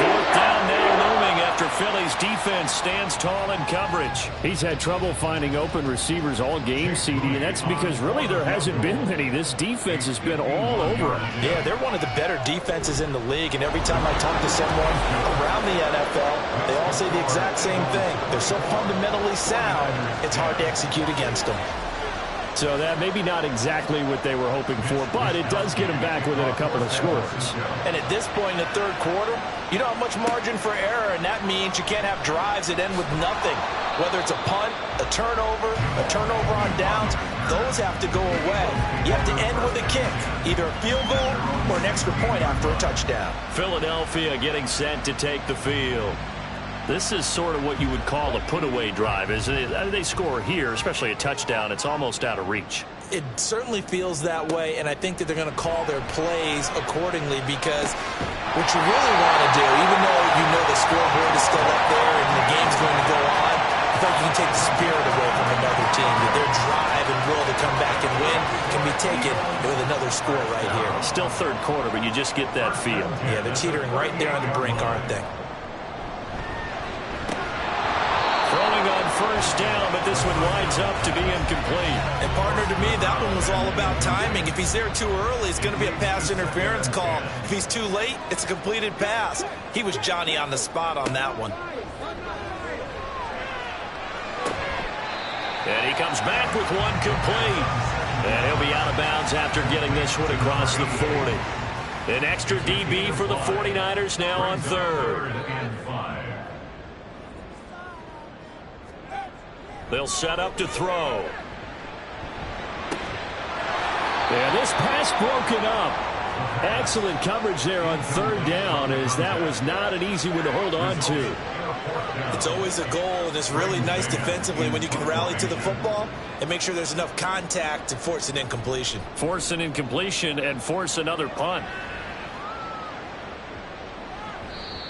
4th down now looming after Philly's defense stands tall in coverage. He's had trouble finding open receivers all game, CD, and that's because really there hasn't been many. This defense has been all over him. Yeah, they're one of the better defenses in the league, and every time I talk to someone around the NFL, they all say the exact same thing. They're so fundamentally sound, it's hard to execute against them. So that maybe not exactly what they were hoping for, but it does get them back within a couple of scores. And at this point in the 3rd quarter, you don't have much margin for error, and that means you can't have drives that end with nothing. Whether it's a punt, a turnover on downs, those have to go away. You have to end with a kick, either a field goal or an extra point after a touchdown. Philadelphia getting set to take the field. This is sort of what you would call a put-away drive. As they score here, especially a touchdown, it's almost out of reach. It certainly feels that way, and I think that they're going to call their plays accordingly because what you really want to do, even though you know the scoreboard is still up there and the game's going to go on, I thought you can take the spirit away from another team. That their drive and will to come back and win can be taken with another score right here. Still 3rd quarter, but you just get that feel. Yeah, they're teetering right there on the brink, aren't they? Throwing on 1st down, but this one winds up to be incomplete. And partner, to me, that one was all about timing. If he's there too early, it's going to be a pass interference call. If he's too late, it's a completed pass. He was Johnny on the spot on that one. And he comes back with one complete. And he'll be out of bounds after getting this one across the 40. An extra DB for the 49ers now on 3rd. They'll set up to throw. And this pass broken up. Excellent coverage there on third down, as that was not an easy one to hold on to. It's always a goal, and it's really nice defensively when you can rally to the football and make sure there's enough contact to force an incompletion. Force an incompletion and force another punt.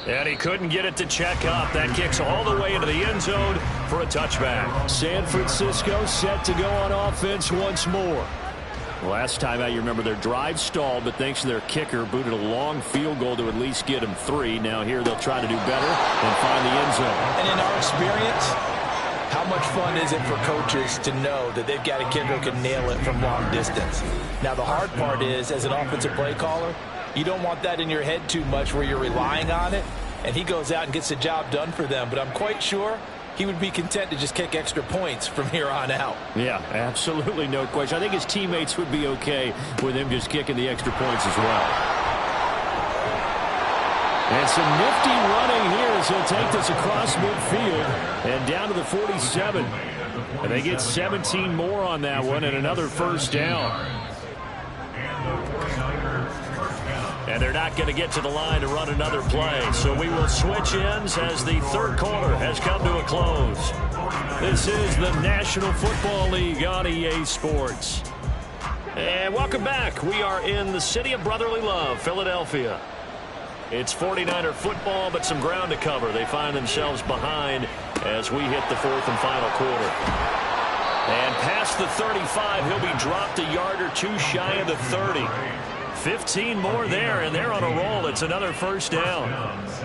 And he couldn't get it to check up. That kicks all the way into the end zone for a touchback. San Francisco set to go on offense once more. Last time out, you remember their drive stalled, but thanks to their kicker, booted a long field goal to at least get them 3. Now here they'll try to do better and find the end zone. And in our experience, how much fun is it for coaches to know that they've got a kicker who can nail it from long distance? Now the hard part is, as an offensive play caller, you don't want that in your head too much where you're relying on it, and he goes out and gets the job done for them. But I'm quite sure he would be content to just kick extra points from here on out. Yeah, absolutely no question. I think his teammates would be okay with him just kicking the extra points as well. And some nifty running here as he'll take this across midfield and down to the 47. And they get 17 more on that one and another first down. And they're not going to get to the line to run another play. So we will switch ends as the third quarter has come to a close. This is the National Football League on EA Sports. And welcome back. We are in the city of brotherly love, Philadelphia. It's 49er football, but some ground to cover. They find themselves behind as we hit the fourth and final quarter. And past the 35, he'll be dropped a yard or two shy of the 30. 15 more there, and they're on a roll. It's another first down.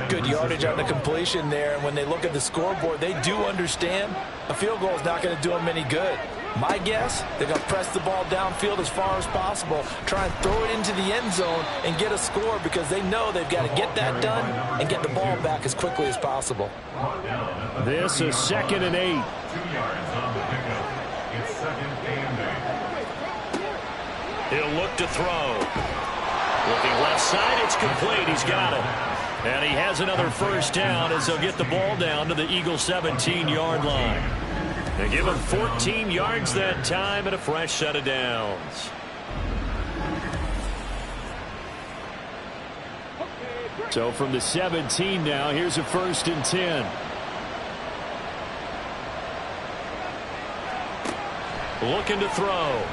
Good yardage on the completion there, and when they look at the scoreboard, they do understand a field goal is not going to do them any good. My guess, they're going to press the ball downfield as far as possible, try and throw it into the end zone and get a score because they know they've got to get that done and get the ball back as quickly as possible. This is 2nd and 8. 2 yards on the pickup. It's 2nd and 8. He'll look to throw. Looking left side, it's complete. He's got it. And he has another first down as they'll get the ball down to the Eagles' 17-yard line. They give him 14 yards that time and a fresh set of downs. So from the 17 now, here's a 1st and 10. Looking to throw.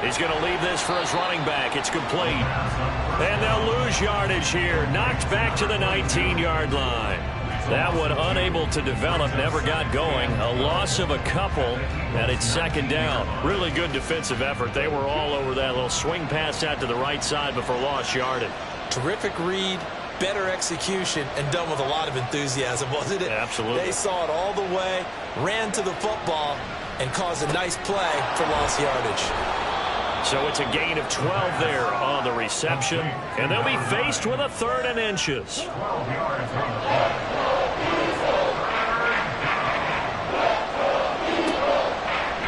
He's going to leave this for his running back. It's complete. And they'll lose yardage here. Knocked back to the 19-yard line. That one unable to develop, never got going. A loss of a couple, and it's 2nd down. Really good defensive effort. They were all over that little swing pass out to the right side before lost yardage. Terrific read, better execution, and done with a lot of enthusiasm, wasn't it? Absolutely. They saw it all the way, ran to the football, and caused a nice play for lost yardage. So it's a gain of 12 there on the reception, and they'll be faced with a 3rd and inches. 12 yards on the play.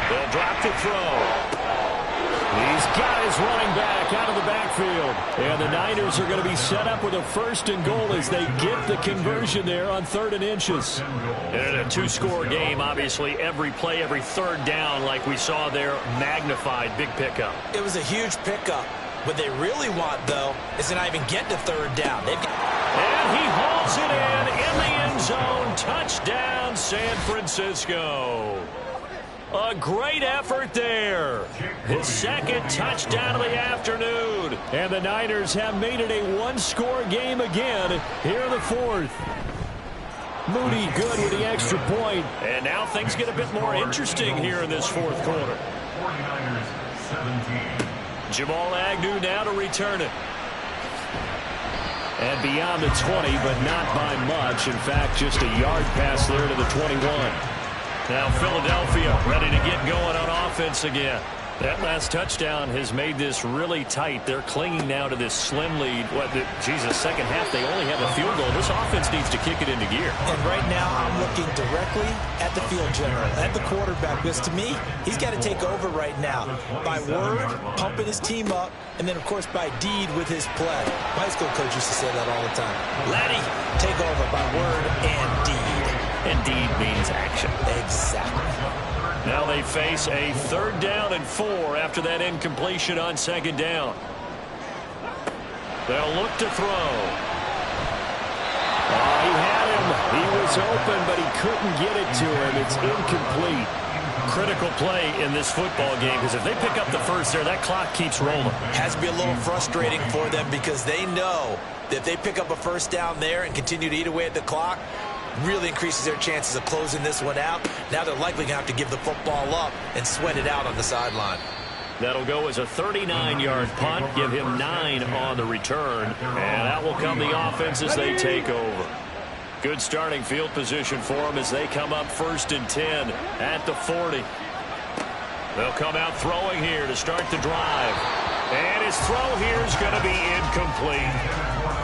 They'll drop to throw. He's got his running back out of the backfield. And the Niners are going to be set up with a 1st and goal as they get the conversion there on 3rd and inches. And a 2-score game, obviously, every play, every 3rd down like we saw there, magnified, big pickup. It was a huge pickup. What they really want, though, is to not even get to 3rd down. And he hauls it in the end zone. Touchdown, San Francisco. A great effort there. His 2nd touchdown of the afternoon. And the Niners have made it a 1-score game again here in the 4th. Moody good with the extra point. And now things get a bit more interesting here in this 4th quarter. 49ers 17. Jamal Agnew now to return it. And beyond the 20, but not by much. In fact, just a yard pass there to the 21. Now Philadelphia ready to get going on offense again. That last touchdown has made this really tight. They're clinging now to this slim lead. Second half, they only have a field goal. This offense needs to kick it into gear. And right now, I'm looking directly at the field general, at the quarterback, because to me, he's got to take over right now. By word, pumping his team up, and then, of course, by deed with his play. My high school coach used to say that all the time. Laddie, take over by word and deed. and deed means action. Exactly. Now they face a 3rd down and 4 after that incompletion on 2nd down. They'll look to throw. He had him. He was open, but he couldn't get it to him. It's incomplete. Critical play in this football game, because if they pick up the first there, that clock keeps rolling. Has to be a little frustrating for them because they know that if they pick up a first down there and continue to eat away at the clock, really increases their chances of closing this one out. Now they're likely going to have to give the football up and sweat it out on the sideline. That'll go as a 39-yard punt, give him 9 on the return, and out will come the offense as they take over. Good starting field position for them as they come up 1st and 10 at the 40. They'll come out throwing here to start the drive. And his throw here is going to be incomplete.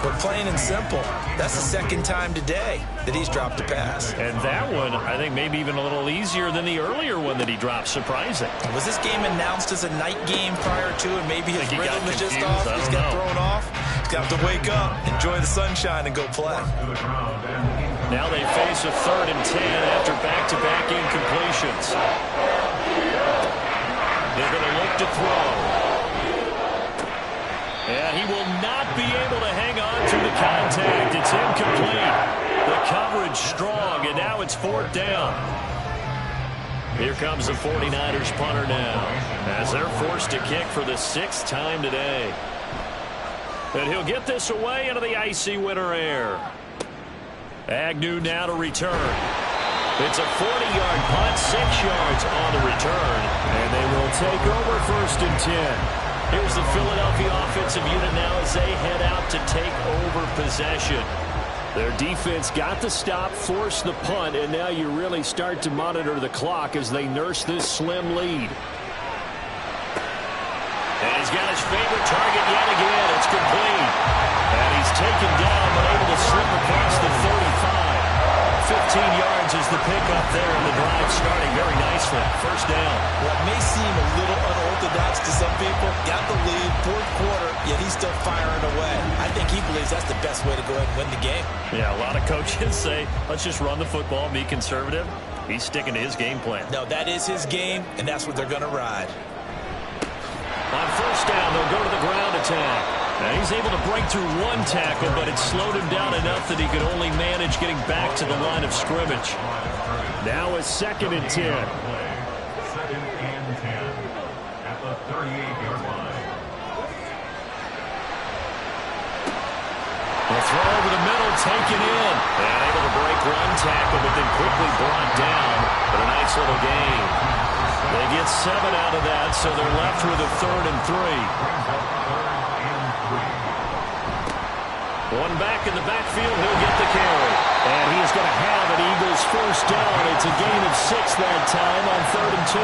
But plain and simple, that's the 2nd time today that he's dropped a pass. And that one, I think, maybe even a little easier than the earlier one that he dropped. Surprising. Was this game announced as a night game prior to, and maybe his rhythm was just off? He's got thrown off. He's got to wake up, enjoy the sunshine, and go play. Now they face a 3rd and 10 after back-to-back incompletions. They're going to look to throw. And he will not be able to hang on to the contact. It's incomplete. The coverage strong, and now it's 4th down. Here comes the 49ers punter now, as they're forced to kick for the 6th time today. And he'll get this away into the icy winter air. Agnew now to return. It's a 40-yard punt, 6 yards on the return, and they will take over 1st and 10. Here's the Philadelphia offensive unit now as they head out to take over possession. Their defense got the stop, forced the punt, and now you really start to monitor the clock as they nurse this slim lead. And he's got his favorite target yet again. It's complete. And he's taken down but able to slip across the 35. 15 yards is the pickup there, and the drive starting very nicely. 1st down. What may seem a little unorthodox to some people, got the lead, 4th quarter, yet he's still firing away. I think he believes that's the best way to go ahead and win the game. Yeah, a lot of coaches say, let's just run the football, be conservative. He's sticking to his game plan. No, that is his game, and that's what they're going to ride. On 1st down, they'll go to the ground attack. Now he's able to break through 1 tackle, but it slowed him down enough that he could only manage getting back to the line of scrimmage. Now it's 2nd and 10. 2nd and 10 at the 38-yard line. The throw over the middle, taken in. And able to break 1 tackle, but then quickly brought down. But a nice little gain. They get 7 out of that, so they're left with a 3rd and 3. One back in the backfield, he'll get the carry. And he is going to have an Eagles 1st down. It's a gain of 6 that time on 3rd and 2.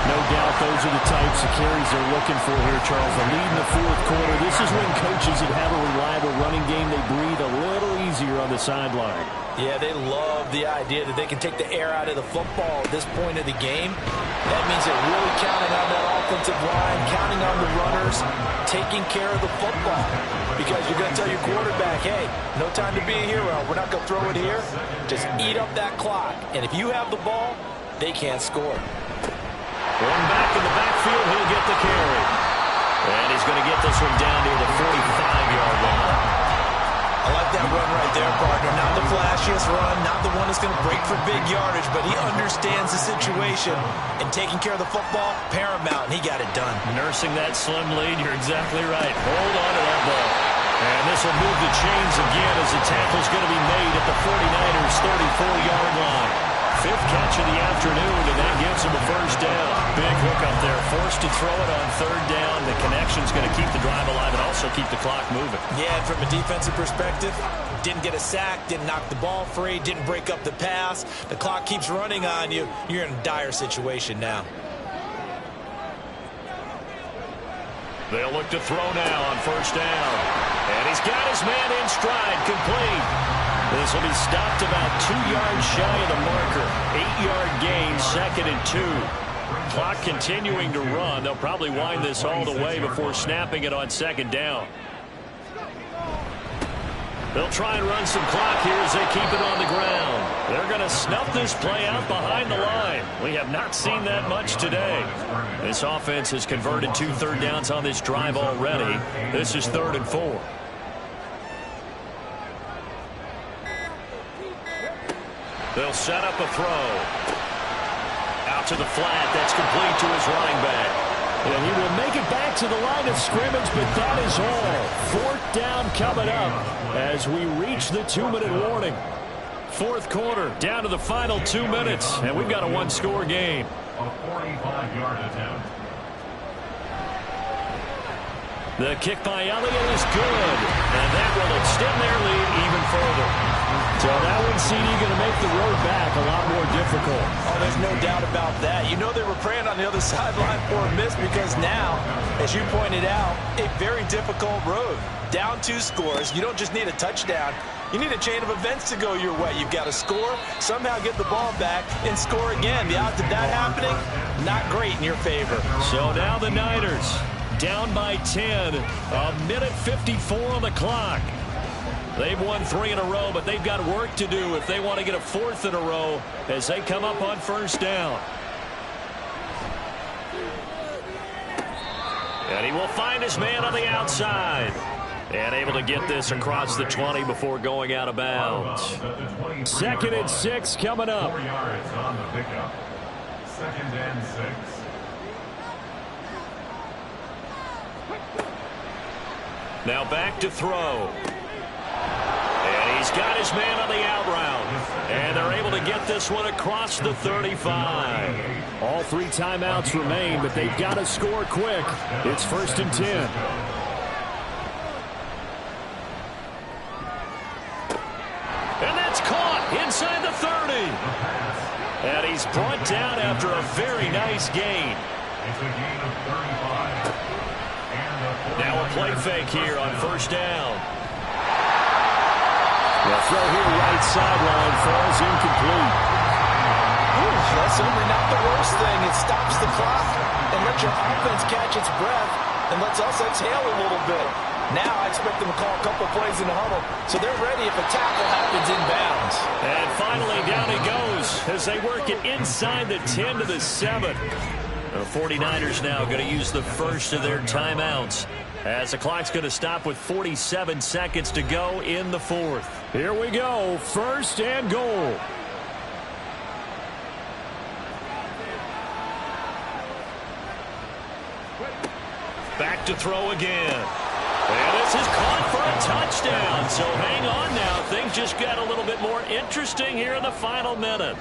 No doubt those are the types of carries they're looking for here, Charles. The lead in the 4th quarter. This is when coaches that have a reliable running game, they breathe a little easier on the sideline. Yeah, they love the idea that they can take the air out of the football at this point of the game. That means they're really counting on that offensive line, counting on the runners, taking care of the football. Because you're going to tell your quarterback, hey, no time to be a hero. We're not going to throw it here. Just eat up that clock. And if you have the ball, they can't score. One back in the backfield, he'll get the carry. And he's going to get this one down near the 45-yard line. I like that run right there, partner. Not the flashiest run, not the one that's going to break for big yardage, but he understands the situation, and taking care of the football, paramount, and he got it done. Nursing that slim lead, you're exactly right. Hold on to that ball. And this will move the chains again as the tackle's going to be made at the 49ers' 34-yard line. 5th catch of the afternoon, and that gives him a 1st down. Big hook up there. Forced to throw it on 3rd down. The connection's going to keep the drive alive and also keep the clock moving. Yeah, and from a defensive perspective, didn't get a sack, didn't knock the ball free, didn't break up the pass. The clock keeps running on you. You're in a dire situation now. They'll look to throw now on 1st down. And he's got his man in stride, complete. This will be stopped about 2 yards shy of the marker. 8-yard gain, 2nd and 2. Clock continuing to run. They'll probably wind this all the way before snapping it on 2nd down. They'll try and run some clock here as they keep it on the ground. They're going to snuff this play out behind the line. We have not seen that much today. This offense has converted 2 third downs on this drive already. This is 3rd and 4. They'll set up a throw. Out to the flat. That's complete to his running back. And he will make it back to the line of scrimmage, but that is all. 4th down coming up as we reach the 2-minute warning. 4th quarter, down to the final 2 minutes, and we've got a 1-score game. A 45-yard attempt. The kick by Elliott is good, and that will extend their lead even further. So that one, CD, going to make the road back a lot more difficult. Oh, there's no doubt about that. You know they were praying on the other sideline for a miss because now, as you pointed out, a very difficult road. Down 2 scores. You don't just need a touchdown. You need a chain of events to go your way. You've got to score, somehow get the ball back, and score again. The odds of that happening, not great in your favor. So now the Niners down by 10. A minute 54 on the clock. They've won 3 in a row, but they've got work to do if they want to get a 4th in a row as they come up on 1st down. And he will find his man on the outside. And able to get this across the 20 before going out of bounds. 2nd and 6 coming up. 4 yards on the pickup. 2nd and 6. Now back to throw. And he's got his man on the out route. And they're able to get this one across the 35. All 3 timeouts remain, but they've got to score quick. It's 1st and 10. And that's caught inside the 30. And he's brought down after a very nice gain. It's a gain of 35. Now a play fake here on 1st down. The throw here right sideline falls incomplete. That's certainly not the worst thing. It stops the clock and lets your offense catch its breath and lets us exhale a little bit. Now I expect them to call a couple plays in the huddle, so they're ready if a tackle happens inbounds. And finally down he goes as they work it inside the 10 to the 7. The 49ers now going to use the first of their timeouts as the clock's going to stop with 47 seconds to go in the 4th. Here we go, 1st and goal. Back to throw again. And this is caught for a touchdown. So hang on now. Things just got a little bit more interesting here in the final minute.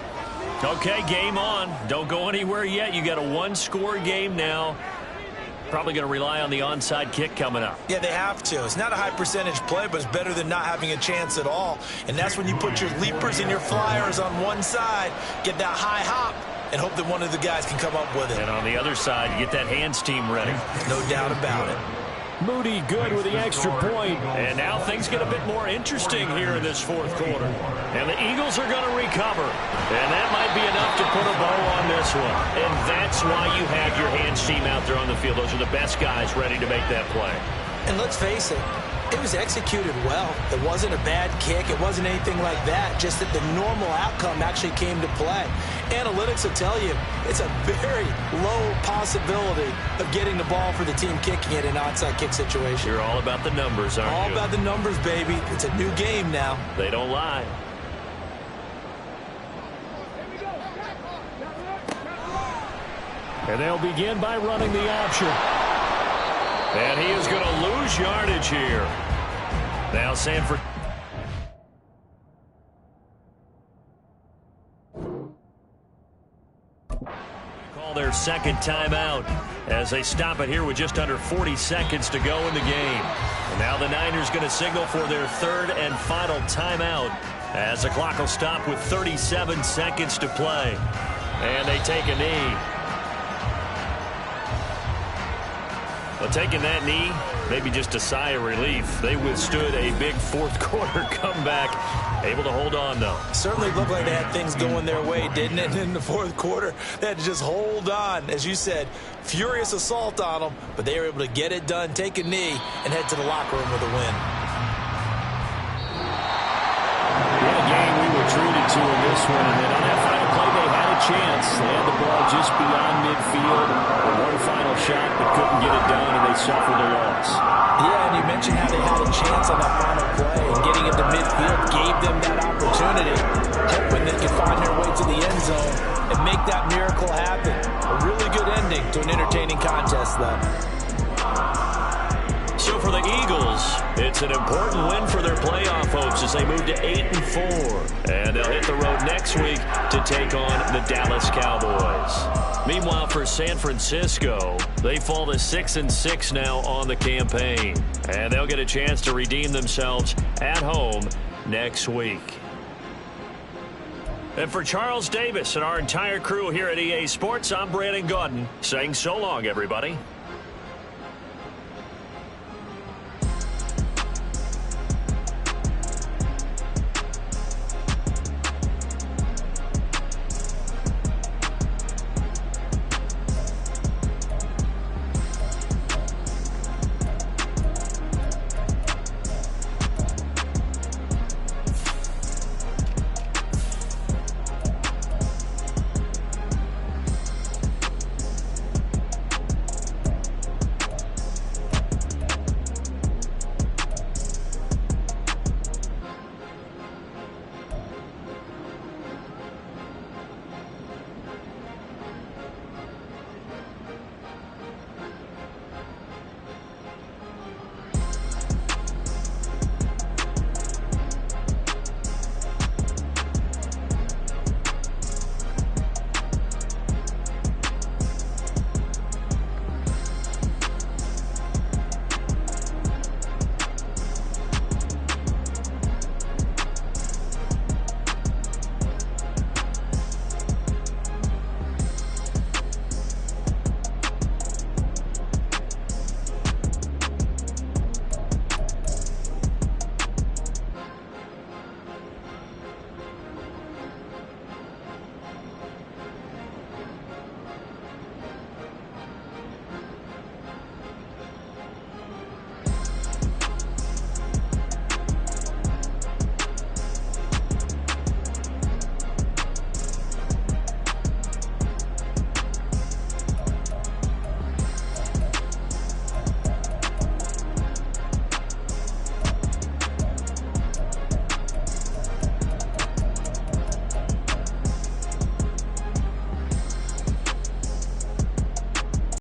Okay, game on. Don't go anywhere yet. You got a 1-score game now. Probably going to rely on the onside kick coming up. Yeah, they have to. It's not a high percentage play, but it's better than not having a chance at all. And that's when you put your leapers and your flyers on one side, get that high hop, and hope that one of the guys can come up with it. And on the other side, you get that hands team ready. No doubt about it. Moody good with the extra point. And now things get a bit more interesting here in this 4th quarter. And the Eagles are going to recover. And that might be enough to put a bow on this one. And that's why you have your hands team out there on the field. Those are the best guys ready to make that play. And let's face it, it was executed well. It wasn't a bad kick. It wasn't anything like that. Just that the normal outcome actually came to play. Analytics will tell you it's a very low possibility of getting the ball for the team kicking it in an onside kick situation. You're all about the numbers, aren't you? All about the numbers, baby. It's a new game now. They don't lie. And they'll begin by running the option. And he is going to lose yardage here. Now Sanford. Call their 2nd timeout as they stop it here with just under 40 seconds to go in the game. And now the Niners going to signal for their 3rd and final timeout as the clock will stop with 37 seconds to play. And they take a knee. Well, taking that knee, maybe just a sigh of relief. They withstood a big 4th quarter comeback. Able to hold on, though. Certainly looked like they had things going their way, didn't it? In the 4th quarter, they had to just hold on. As you said, furious assault on them, but they were able to get it done, take a knee, and head to the locker room with a win. one. And then on that final play, they had a chance. They had the ball just beyond midfield. One final shot, but couldn't get it done, and they suffered a loss. Yeah, and you mentioned how they had a chance on that final play, and getting into midfield gave them that opportunity, hoping they could find their way to the end zone and make that miracle happen. A really good ending to an entertaining contest, though. So for the Eagles, it's an important win for their playoff hopes as they move to 8-4. And they'll hit the road next week to take on the Dallas Cowboys. Meanwhile, for San Francisco, they fall to 6-6 now on the campaign. And they'll get a chance to redeem themselves at home next week. And for Charles Davis and our entire crew here at EA Sports, I'm Brandon Gaudin saying so long, everybody.